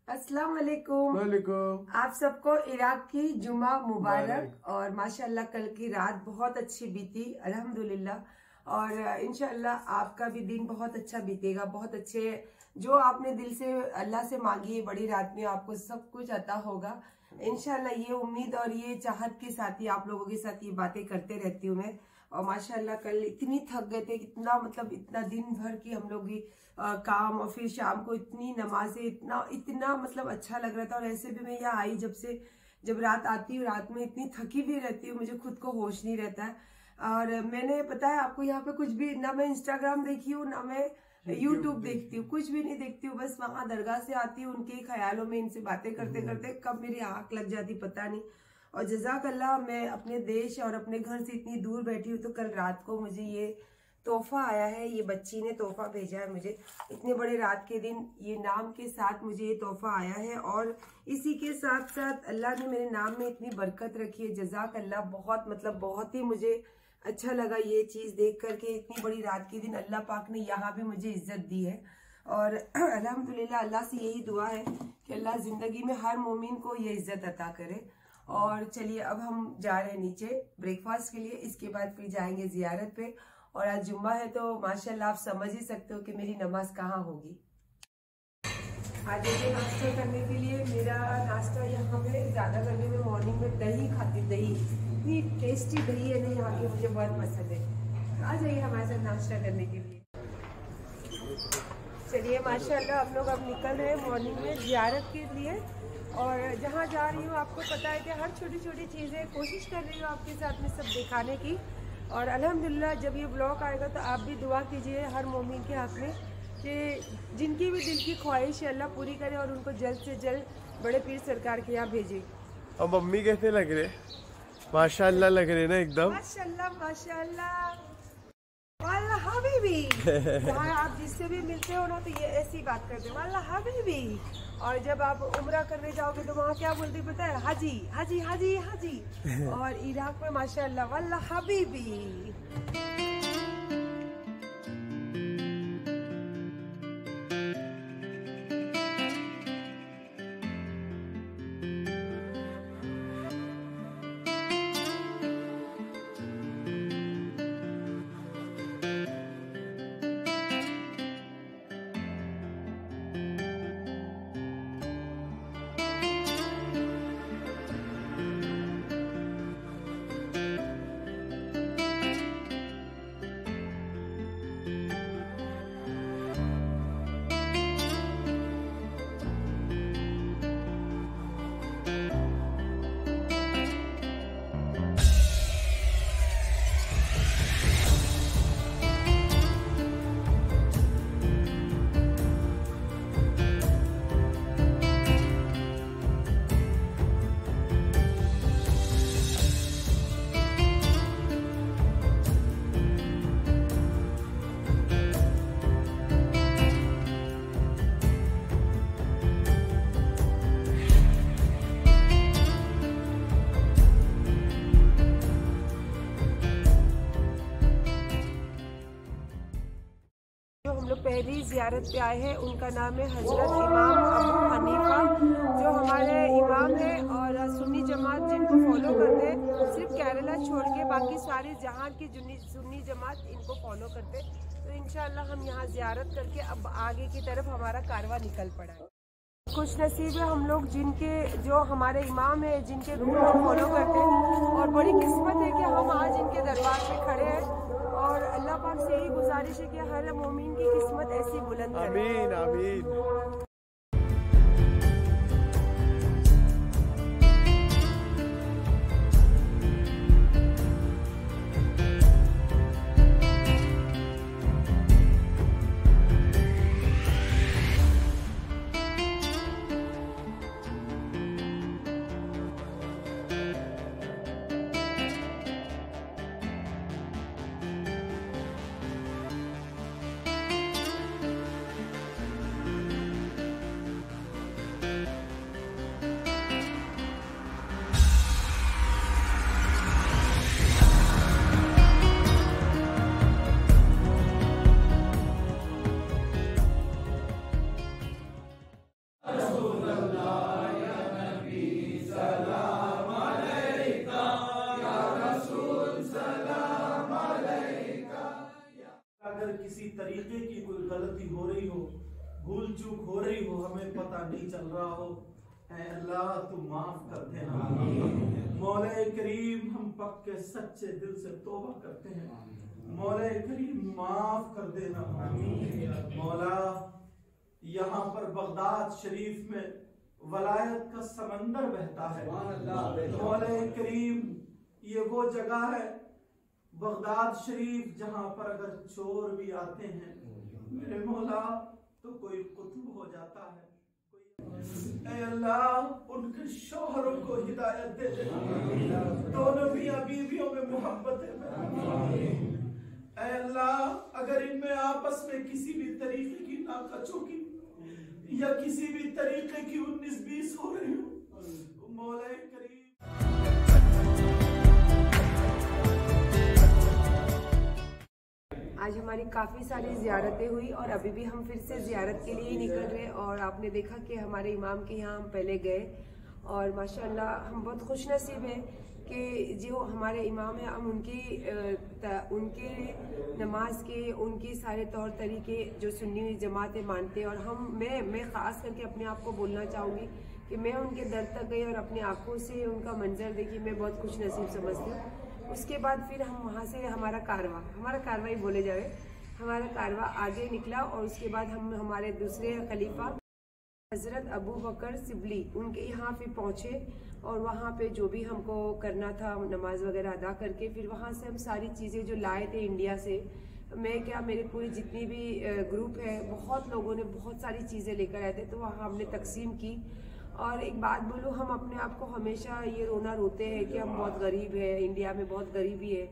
अस्सलाम वालेकुम। वालेकुम। आप सबको इराक की जुमा मुबारक। और माशाल्लाह कल की रात बहुत अच्छी बीती अल्हम्दुलिल्लाह। और इंशाल्लाह आपका भी दिन बहुत अच्छा बीतेगा। बहुत अच्छे जो आपने दिल से अल्लाह से मांगी है बड़ी रात में आपको सब कुछ अता होगा इंशाल्लाह। ये उम्मीद और ये चाहत के साथ ही आप लोगों के साथ ये बातें करते रहती हूँ मैं। और माशाल्लाह कल इतनी थक गए थे, इतना मतलब इतना दिन भर की हम लोग भी काम और फिर शाम को इतनी नमाजें, इतना इतना मतलब अच्छा लग रहा था। और ऐसे भी मैं यहाँ आई जब रात आती हूँ, रात में इतनी थकी भी रहती हूँ, मुझे खुद को होश नहीं रहता है। और मैंने पता है आपको यहाँ पे कुछ भी ना, मैं इंस्टाग्राम देखी हूँ ना मैं यूट्यूब देखती हूँ, कुछ भी नहीं देखती हूँ। बस वहां दरगाह से आती हूँ, उनके ख्यालों में इनसे बातें करते करते कब मेरी आंख लग जाती पता नहीं। और जज़ाक अल्लाह, मैं अपने देश और अपने घर से इतनी दूर बैठी हूँ तो कल रात को मुझे ये तोहफा आया है। ये बच्ची ने तोहफा भेजा है मुझे इतने बड़े रात के दिन, ये नाम के साथ मुझे ये तोहफा आया है। और इसी के साथ साथ अल्लाह ने मेरे नाम में इतनी बरकत रखी है। जज़ाक अल्लाह, बहुत मतलब बहुत ही मुझे अच्छा लगा ये चीज देख करके। इतनी बड़ी रात के दिन अल्लाह पाक ने यहाँ भी मुझे इज्जत दी है। और अल्हम्दुलिल्लाह, अल्लाह से यही दुआ है कि अल्लाह जिंदगी में हर मोमिन को ये इज्जत अता करे। और चलिए अब हम जा रहे हैं नीचे ब्रेकफास्ट के लिए, इसके बाद फिर जाएंगे जियारत पे। और आज जुम्मा है तो माशाल्लाह आप समझ ही सकते हो कि मेरी नमाज कहाँ होगी। आज मुझे नाश्ता करने के लिए, मेरा नाश्ता यहाँ पे ज़्यादा करने में मॉर्निंग में दही खाती, दही इतनी टेस्टी दही है ना यहाँ की, मुझे बहुत पसंद है। आ जाइए हमारे साथ नाश्ता करने के लिए। चलिए माशाल्लाह हम लोग अब निकल रहे हैं मॉर्निंग में जियारत के लिए। और जहाँ जा रही हूँ आपको पता है कि हर छोटी छोटी चीज़ें कोशिश कर रही हूँ आपके साथ में सब दिखाने की। और अल्हम्दुलिल्लाह जब ये ब्लॉग आएगा तो आप भी दुआ कीजिए हर मोमिन के हक़ में कि जिनकी भी दिल की ख्वाहिश है अल्लाह पूरी करे और उनको जल्द से जल्द बड़े पीर सरकार के यहाँ भेजे। और मम्मी कैसे लग रहे? माशाल्लाह लग रहे ना एकदम। माशाल्लाह माशाल्लाह वाल्लाह हबीबी। जहाँ आप जिससे भी मिलते हो ना तो ये ऐसी बात करते हैं वाल्लाह हबीबी। और जब आप उम्रा करने जाओगे तो वहाँ क्या बोलते पता है? हाजी हाजी हाजी हाजी। और इराक में माशाल्लाह वाल्लाह हबीबी। पहली जियारत पे आए हैं, उनका नाम है हजरत इमाम अबू हनीफा, जो हमारे इमाम है और सुन्नी जमात जिनको फॉलो करते हैं। सिर्फ केरला छोड़ के बाकी सारी जहां की सुन्नी जमात इनको फॉलो करते हैं। तो इंशाल्लाह हम यहाँ जियारत करके अब आगे की तरफ हमारा कारवां निकल पड़ा है। खुश नसीब है हम लोग जिनके, जो हमारे इमाम है, जिनके रूल को फॉलो करते हैं। और बड़ी किस्मत है कि हम आज इनके दरबार में खड़े हैं। और अल्लाह पाक से यही गुजारिश है कि हर मोमिन की किस्मत ऐसी बुलंद करे। आमीन आमीन। गलती हो रही हो, भूल चूक हो रही हो, हमें पता नहीं चल रहा हो, ऐ अल्लाह तू माफ कर देना। मौला करीम हम पक्के सच्चे दिल से तौबा करते हैं, मौला करीम माफ कर देना। मौला यहाँ पर बगदाद शरीफ में वलायत का समंदर बहता है। मौला करीम ये वो जगह है बगदाद शरीफ जहाँ पर अगर चोर भी आते हैं मेरे मौला तो कोई कुतुब हो जाता है। ऐ अल्लाह उनके शौहरों को हिदायत दे दे, दोनों मियां बीवियों में मोहब्बत है। ऐ अल्लाह अगर इनमें आपस में किसी भी तरीके की नाकाचौकी या किसी भी तरीके की 19-20 हो रही हो, मौला करीम आज हमारी काफ़ी सारी ज़ियारतें हुई और अभी भी हम फिर से ज़ियारत के लिए ही निकल रहे। और आपने देखा कि हमारे इमाम के यहाँ हम पहले गए और माशाल्लाह हम बहुत खुश नसीब हैं कि जो हमारे इमाम हैं हम उनके नमाज के उनके सारे तौर तरीके जो सुन्नी हुई जमातें मानते हैं। और मैं ख़ास करके अपने आप को बोलना चाहूँगी कि मैं उनके दर तक गई और अपनी आँखों से उनका मंजर देखी, मैं बहुत खुश नसीब समझती हूँ। उसके बाद फिर हम वहाँ से हमारा कारवा ही बोले जाए, हमारा कारवा आगे निकला और उसके बाद हम हमारे दूसरे खलीफा हज़रत अबू बकर सिबली उनके यहाँ फिर पहुँचे और वहाँ पे जो भी हमको करना था नमाज वगैरह अदा करके फिर वहाँ से हम सारी चीज़ें जो लाए थे इंडिया से, मैं क्या मेरे पूरी जितनी भी ग्रुप है बहुत लोगों ने बहुत सारी चीज़ें लेकर आए थे, तो वहाँ हमने तकसीम की। और एक बात बोलूँ, हम अपने आप को हमेशा ये रोते हैं कि हम बहुत गरीब है, इंडिया में बहुत गरीबी है,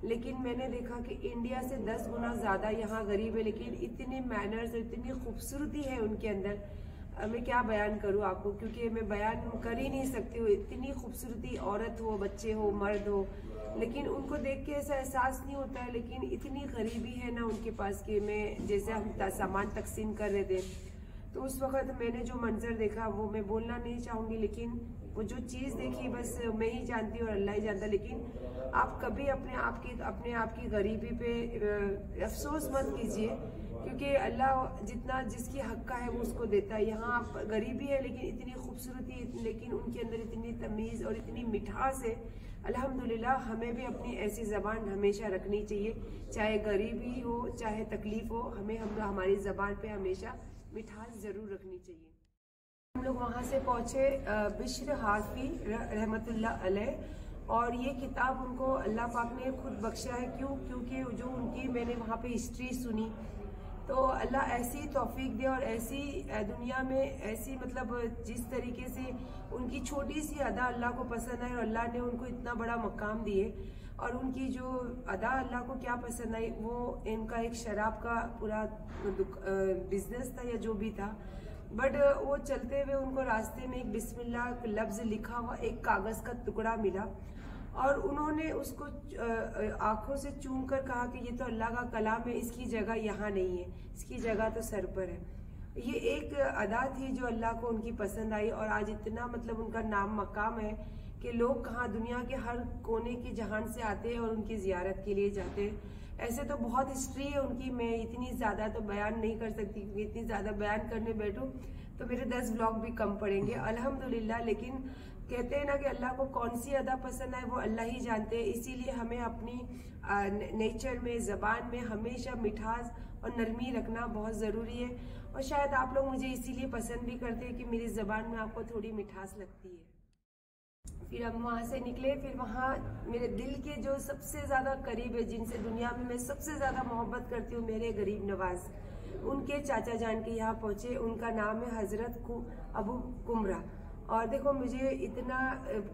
लेकिन मैंने देखा कि इंडिया से 10 गुना ज़्यादा यहाँ गरीब है, लेकिन इतनी मैनर्स, इतनी खूबसूरती है उनके अंदर, मैं क्या बयान करूँ आपको, क्योंकि मैं बयान कर ही नहीं सकती हूँ। इतनी खूबसूरती, औरत हो, बच्चे हो, मर्द हो, लेकिन उनको देख के ऐसा एहसास नहीं होता है, लेकिन इतनी गरीबी है ना उनके पास कि मैं जैसे हम सामान तकसीम कर रहे थे तो उस वक़्त मैंने जो मंजर देखा वो मैं बोलना नहीं चाहूँगी, लेकिन वो जो चीज़ देखी बस मैं ही जानती हूँ और अल्लाह ही जानता। लेकिन आप कभी अपने आप की गरीबी पे अफसोस मत कीजिए, क्योंकि अल्लाह जितना जिसकी हक का है वो उसको देता है। यहाँ आप गरीबी है लेकिन इतनी खूबसूरती, लेकिन उनके अंदर इतनी तमीज़ और इतनी मिठास है। अल्हम्दुलिल्लाह हमें भी अपनी ऐसी ज़बान हमेशा रखनी चाहिए, चाहे गरीबी हो चाहे तकलीफ़ हो, हमें हमारी ज़बान पे हमेशा मिठास ज़रूर रखनी चाहिए। हम लोग वहाँ से पहुँचे बिश्र हाफी रहमतुल्लाह अलैह, और ये किताब उनको अल्लाह पाक ने खुद बख्शा है। क्योंकि जो उनकी मैंने वहाँ पे हिस्ट्री सुनी तो अल्लाह ऐसी तौफीक दे और ऐसी दुनिया में ऐसी मतलब जिस तरीके से उनकी छोटी सी अदा अल्लाह को पसंद आई और अल्लाह ने उनको इतना बड़ा मकाम दिए। और उनकी जो अदा अल्लाह को क्या पसंद आई, वो इनका एक शराब का पूरा बिजनेस था या जो भी था, बट वो चलते हुए उनको रास्ते में एक बिस्मिल्लाह लफ्ज़ लिखा हुआ एक कागज़ का टुकड़ा मिला और उन्होंने उसको आंखों से चूम कर कहा कि ये तो अल्लाह का कलाम है, इसकी जगह यहाँ नहीं है, इसकी जगह तो सर पर है। ये एक अदा थी जो अल्लाह को उनकी पसंद आई और आज इतना मतलब उनका नाम मकाम है कि लोग कहाँ दुनिया के हर कोने की जहान से आते हैं और उनकी ज़ियारत के लिए जाते हैं। ऐसे तो बहुत हिस्ट्री है उनकी, मैं इतनी ज़्यादा तो बयान नहीं कर सकती, क्योंकि इतनी ज़्यादा बयान करने बैठूँ तो मेरे 10 ब्लॉग भी कम पड़ेंगे अल्हम्दुलिल्लाह। लेकिन कहते हैं ना कि अल्लाह को कौन सी अदा पसंद है वो अल्लाह ही जानते हैं, इसीलिए हमें अपनी नेचर में, ज़बान में हमेशा मिठास और नरमी रखना बहुत ज़रूरी है। और शायद आप लोग मुझे इसीलिए पसंद भी करते हैं कि मेरी ज़बान में आपको थोड़ी मिठास लगती है। फिर हम वहाँ से निकले, फिर वहाँ मेरे दिल के जो सबसे ज़्यादा करीब है, जिनसे दुनिया में मैं सबसे ज़्यादा मोहब्बत करती हूँ, मेरे गरीब नवाज, उनके चाचा जान के यहाँ पहुँचे। उनका नाम है हज़रत अबू कुमरा। और देखो मुझे इतना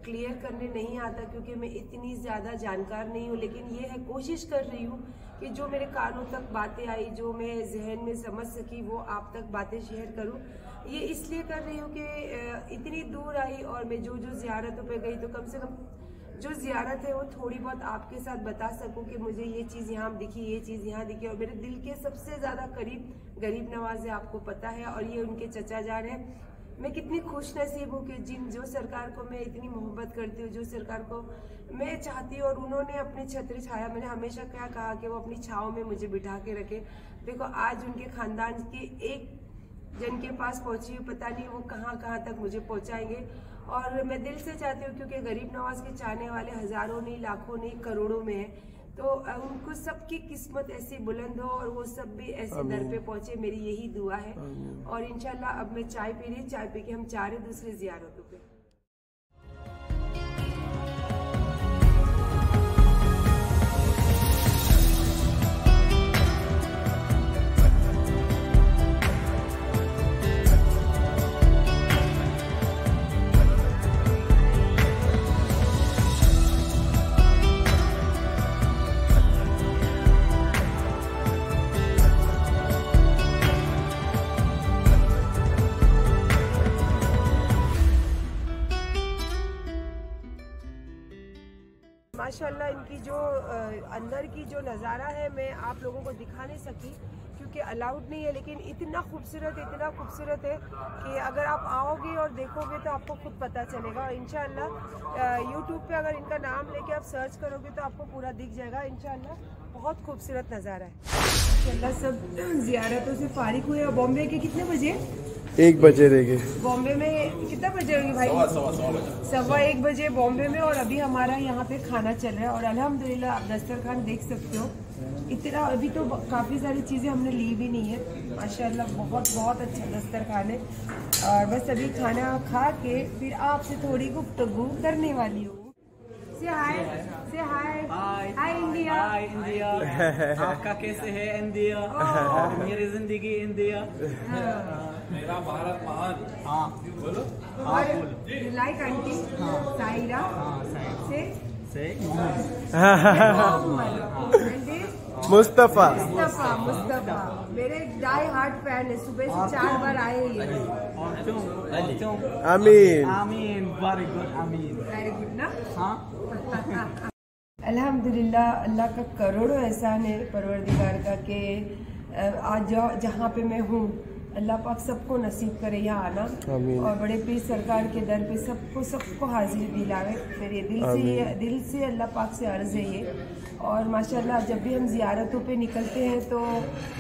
क्लियर करने नहीं आता क्योंकि मैं इतनी ज़्यादा जानकार नहीं हूँ, लेकिन ये है कोशिश कर रही हूँ कि जो मेरे कानों तक बातें आई, जो मैं जहन में समझ सकी, वो आप तक बातें शेयर करूँ। ये इसलिए कर रही हूँ कि इतनी दूर आई और मैं जो ज़ियारतों पे गई तो कम से कम जो ज़ियारत है वो थोड़ी बहुत आपके साथ बता सकूँ कि मुझे ये चीज़ यहाँ दिखी, ये चीज़ यहाँ दिखी। और मेरे दिल के सबसे ज़्यादा करीब गरीब नवाज है, आपको पता है, और ये उनके चचा जान है। मैं कितनी खुश नसीब हूँ कि जो सरकार को मैं इतनी मोहब्बत करती हूँ, जो सरकार को मैं चाहती हूँ, और उन्होंने अपनी छत्र छाया, मैंने हमेशा क्या कहा कि वो अपनी छाँव में मुझे बिठा के रखे। देखो आज उनके खानदान की एक जन के पास पहुंची हूँ, पता नहीं वो कहाँ कहाँ तक मुझे पहुंचाएंगे। और मैं दिल से चाहती हूँ, क्योंकि गरीब नवाज के चाहने वाले हजारों नहीं, लाखों नहीं, करोड़ों में है, तो उनको सबकी किस्मत ऐसी बुलंद हो और वो सब भी ऐसे दर पे पहुंचे, मेरी यही दुआ है। और इंशाल्लाह अब मैं चाय पी रही, चाय पी के हम जा रहे दूसरी जियारतों पे। माशाल्लाह इनकी जो अंदर की जो नज़ारा है मैं आप लोगों को दिखा नहीं सकी क्योंकि अलाउड नहीं है, लेकिन इतना खूबसूरत है कि अगर आप आओगे और देखोगे तो आपको खुद पता चलेगा। और इंशाल्लाह यूट्यूब पे अगर इनका नाम लेके आप सर्च करोगे तो आपको पूरा दिख जाएगा। इंशाल्लाह बहुत खूबसूरत नज़ारा है। इंशाल्लाह सब जियारतों से फारिग हुए। बॉम्बे के कितने बजे? 1 बजे रहेंगे। बॉम्बे में कितना बजे होगी भाई? 1:15 बजे बॉम्बे में। और अभी हमारा यहाँ पे खाना चल रहा है और अल्हम्दुलिल्लाह आप दस्तरखान देख सकते हो, इतना अभी तो काफ़ी सारी चीज़ें हमने ली भी नहीं है। माशाल्लाह बहुत अच्छा दस्तरखान है। और बस अभी खाना खा के फिर आपसे थोड़ी गुफ्तगू करने वाली हूँ। Say hi India. Hi India. आपका कैसे है इंडिया? मेरी जिंदगी इंडिया। मेरा भारत महान। हाँ बोलो। लाइक आंटी साइरा से मुस्तफा मेरे डाई हार्ट फैन है, सुबह से 4 बार आए ये। आमीन वेरी गुड ना। हाँ अल्हम्दुलिल्लाह अल्लाह का करोड़ों एहसान है परवरदिगार का कि आज जहाँ पे मैं हूँ अल्लाह पाक सबको नसीब करे यहाँ आना। और बड़े पीर सरकार के दर पे सबको हाजिर दिलावे। मेरे दिल से अल्लाह पाक से अर्ज है ये। और माशाल्लाह जब भी हम ज़ियारतों पे निकलते हैं तो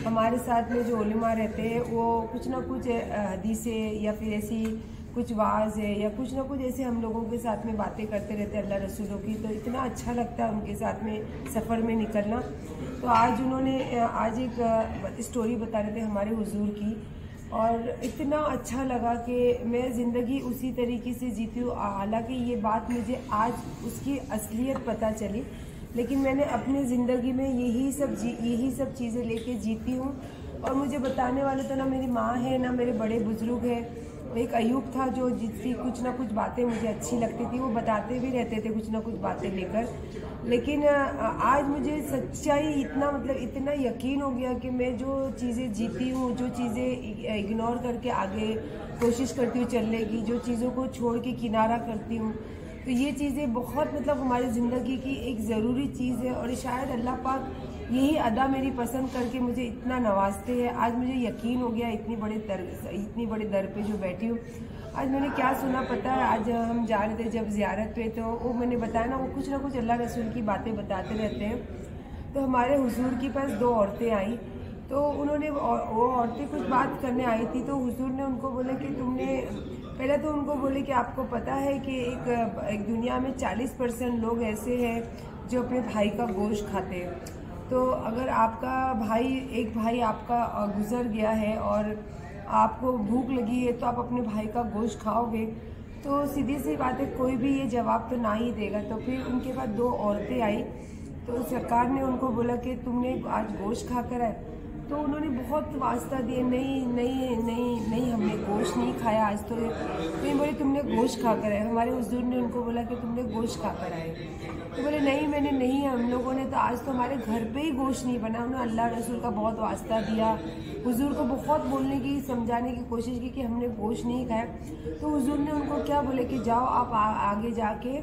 हमारे साथ में जो उलमा रहते हैं वो कुछ ना कुछ हदीसें या फिर ऐसी कुछ वाज़ है या कुछ ना कुछ ऐसे हम लोगों के साथ में बातें करते रहते हैं अल्लाह रसूलों की। तो इतना अच्छा लगता है उनके साथ में सफ़र में निकलना। तो आज उन्होंने आज एक स्टोरी बता रहे थे हमारे हुजूर की और इतना अच्छा लगा कि मैं ज़िंदगी उसी तरीके से जीती हूँ। हालांकि ये बात मुझे आज उसकी असलियत पता चली, लेकिन मैंने अपनी ज़िंदगी में यही सब चीज़ें लेके जीती हूँ। और मुझे बताने वाले तो ना मेरी माँ है ना मेरे बड़े बुजुर्ग हैं। एक अयूब था जो जिसकी कुछ ना कुछ बातें मुझे अच्छी लगती थी, वो बताते भी रहते थे कुछ ना कुछ बातें लेकर। लेकिन आज मुझे सच्चाई इतना यकीन हो गया कि मैं जो चीज़ें जीती हूँ, जो चीज़ें इग्नोर करके आगे कोशिश करती हूँ चलने की, जो चीज़ों को छोड़ के किनारा करती हूँ, तो ये चीज़ें बहुत हमारी ज़िंदगी की एक ज़रूरी चीज़ है। और शायद अल्लाह पाक यही अदा मेरी पसंद करके मुझे इतना नवाजते हैं। आज मुझे यकीन हो गया इतनी बड़े दर पे जो बैठी हूँ। आज मैंने क्या सुना पता है? आज हम जा रहे थे जब ज़ियारत पे, तो वो मैंने बताया ना, वो कुछ ना कुछ अल्लाह रसूल की बातें बताते रहते हैं। तो हमारे हुजूर के पास 2 औरतें आई, तो उन्होंने वो औरतें कुछ बात करने आई थी। तो हुजूर ने उनको बोला कि पहले तो उनको बोले कि आपको पता है कि एक दुनिया में 40% लोग ऐसे हैं जो अपने भाई का गोश्त खाते हैं। तो अगर आपका एक भाई आपका गुजर गया है और आपको भूख लगी है तो आप अपने भाई का गोश्त खाओगे? तो सीधी सी बात है, कोई भी ये जवाब तो ना ही देगा। तो फिर उनके बाद 2 औरतें आई, तो सरकार ने उनको बोला कि तुमने आज गोश्त खा कर आए? तो उन्होंने बहुत वास्ता दिए, नहीं हमने गोश्त नहीं खाया आज। तो ये बोले तुमने गोश्त खा कर आए? हमारे हुजूर ने उनको बोला कि तुमने गोश्त खा कर आए? तो बोले मैंने नहीं, हम लोगों ने तो आज तो हमारे घर पे ही गोश्त नहीं बना। उन्होंने अल्लाह रसूल का बहुत वास्ता दिया, हुजूर को बहुत बोलने की समझाने की कोशिश की कि हमने गोश्त नहीं खाया। तो हुजूर ने उनको क्या बोले कि जाओ आप आगे जाके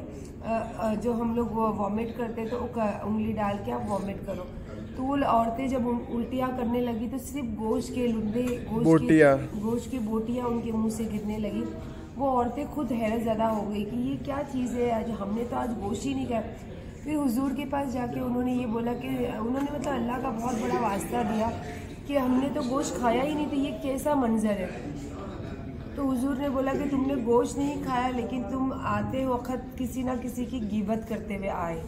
जो हम लोग वॉमिट करते तो उंगली डाल के आप वॉमिट करो। तो औरतें जब उल्टियाँ करने लगी तो सिर्फ गोश्त के लुंडे, गोश्त की बोटियाँ उनके मुंह से गिरने लगी। वो औरतें खुद हैरत ज़्यादा हो गई कि ये क्या चीज़ है, आज हमने तो आज गोश्त ही नहीं खाया। फिर हुजूर के पास जाके उन्होंने ये बोला कि उन्होंने मतलब अल्लाह का बहुत बड़ा वास्ता दिया कि हमने तो गोश्त खाया ही नहीं, तो ये कैसा मंजर है। तो हुजूर ने बोला कि तुमने गोश्त नहीं खाया, लेकिन तुम आते वक्त किसी ना किसी की गिबत करते हुए आए।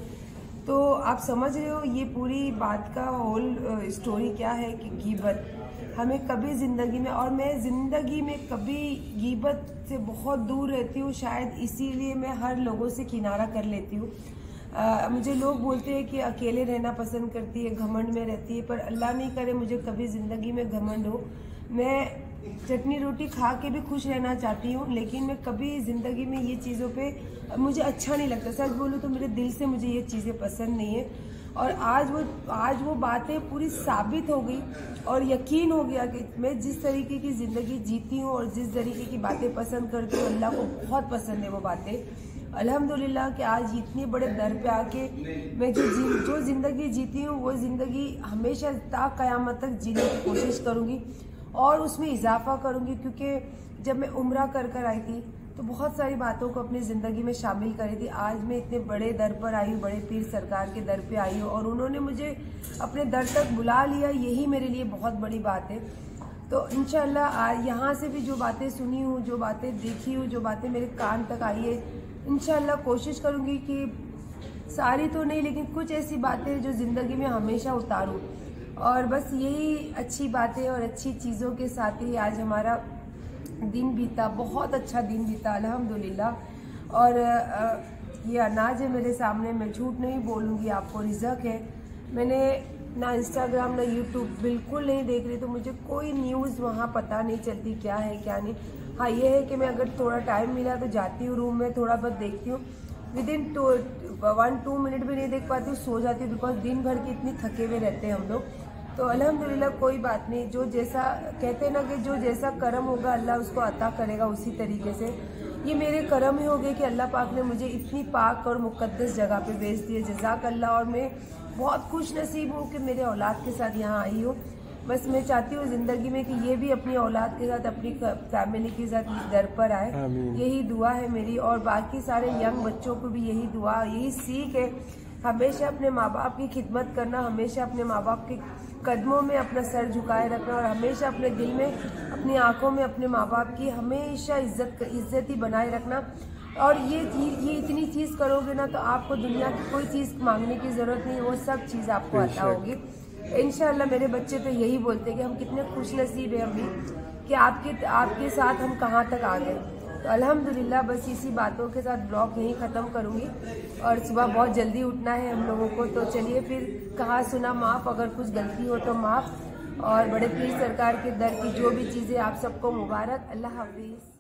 तो आप समझ रहे हो ये पूरी बात का होल स्टोरी क्या है कि गिबत हमें कभी ज़िंदगी में, और मैं ज़िंदगी में कभी गिबत से बहुत दूर रहती हूँ, शायद इसीलिए मैं हर लोगों से किनारा कर लेती हूँ। मुझे लोग बोलते हैं कि अकेले रहना पसंद करती है, घमंड में रहती है, पर अल्लाह नहीं करे मुझे कभी ज़िंदगी में घमंड हो। मैं चटनी रोटी खा के भी खुश रहना चाहती हूँ, लेकिन मैं कभी ज़िंदगी में ये चीज़ों पे मुझे अच्छा नहीं लगता। सच बोलूँ तो मेरे दिल से मुझे ये चीज़ें पसंद नहीं है। और आज वो बातें पूरी साबित हो गई और यकीन हो गया कि मैं जिस तरीके की ज़िंदगी जीती हूँ और जिस तरीके की बातें पसंद करती हूँ, अल्लाह को बहुत पसंद है वो बातें। अल्हम्दुलिल्लाह कि आज इतने बड़े दर पे आके मैं जो ज़िंदगी जीती हूँ वो ज़िंदगी हमेशा ता क़यामत तक जीने की कोशिश करूँगी और उसमें इजाफा करूँगी। क्योंकि जब मैं उम्रा कर आई थी तो बहुत सारी बातों को अपनी ज़िंदगी में शामिल करी थी। आज मैं इतने बड़े दर पर आई हूँ, बड़े पीर सरकार के दर पे आई हूँ और उन्होंने मुझे अपने दर तक बुला लिया, यही मेरे लिए बहुत बड़ी बात है। तो इंशाअल्लाह यहाँ से भी जो बातें सुनी हूँ, जो बातें देखी हूँ, जो बातें मेरे कान तक आई है, इंशाअल्लाह कोशिश करूँगी कि सारी तो नहीं लेकिन कुछ ऐसी बातें जो ज़िंदगी में हमेशा उतारूँ। और बस यही अच्छी बातें और अच्छी चीज़ों के साथ ही आज हमारा दिन बीता, बहुत अच्छा दिन बीता अल्हम्दुलिल्लाह। और ये अनाज है मेरे सामने, मैं झूठ नहीं बोलूँगी, आपको रिज़्क है। मैंने ना इंस्टाग्राम ना यूट्यूब बिल्कुल नहीं देख रही, तो मुझे कोई न्यूज़ वहाँ पता नहीं चलती क्या है क्या नहीं। हाँ ये है कि मैं अगर थोड़ा टाइम मिला तो जाती हूँ रूम में, थोड़ा बहुत देखती हूँ, विदिन 1-2 मिनट भी नहीं देख पाती हूँ, सो जाती हूँ, बिकॉज दिन भर की इतनी थके हुए रहते हैं हम लोग। तो अल्हम्दुलिल्लाह कोई बात नहीं, जो जैसा कहते हैं ना कि जो जैसा कर्म होगा अल्लाह उसको अता करेगा उसी तरीके से। ये मेरे कर्म ही हो गए कि अल्लाह पाक ने मुझे इतनी पाक और मुक़द्दस जगह पे भेज दिए, जज़ाक अल्लाह। और मैं बहुत खुश नसीब हूँ कि मेरे औलाद के साथ यहाँ आई हूँ। बस मैं चाहती हूँ ज़िंदगी में कि ये भी अपनी औलाद के साथ, अपनी फैमिली के साथ दर पर आए, यही दुआ है मेरी। और बाकी सारे यंग बच्चों को भी यही दुआ, यही सीख है, हमेशा अपने माँ बाप की खिदमत करना, हमेशा अपने माँ बाप के कदमों में अपना सर झुकाए रखना और हमेशा अपने दिल में, अपनी आंखों में अपने माँ बाप की हमेशा इज्जत ही बनाए रखना। और ये इतनी चीज़ करोगे ना तो आपको दुनिया की कोई चीज़ मांगने की ज़रूरत नहीं, वो सब चीज़ आपको अता होगी इंशाअल्लाह। मेरे बच्चे तो यही बोलते हैं कि हम कितने खुश नसीब हैं अभी कि आपके साथ हम कहाँ तक आ गए। तो अल्हम्दुलिल्लाह बस इसी बातों के साथ ब्लॉग यहीं ख़त्म करूँगी। और सुबह बहुत जल्दी उठना है हम लोगों को, तो चलिए फिर कहा सुना माफ़, अगर कुछ गलती हो तो माफ़। और बड़े पीर सरकार के दर की जो भी चीज़ें, आप सबको मुबारक। अल्लाह हाफिज़।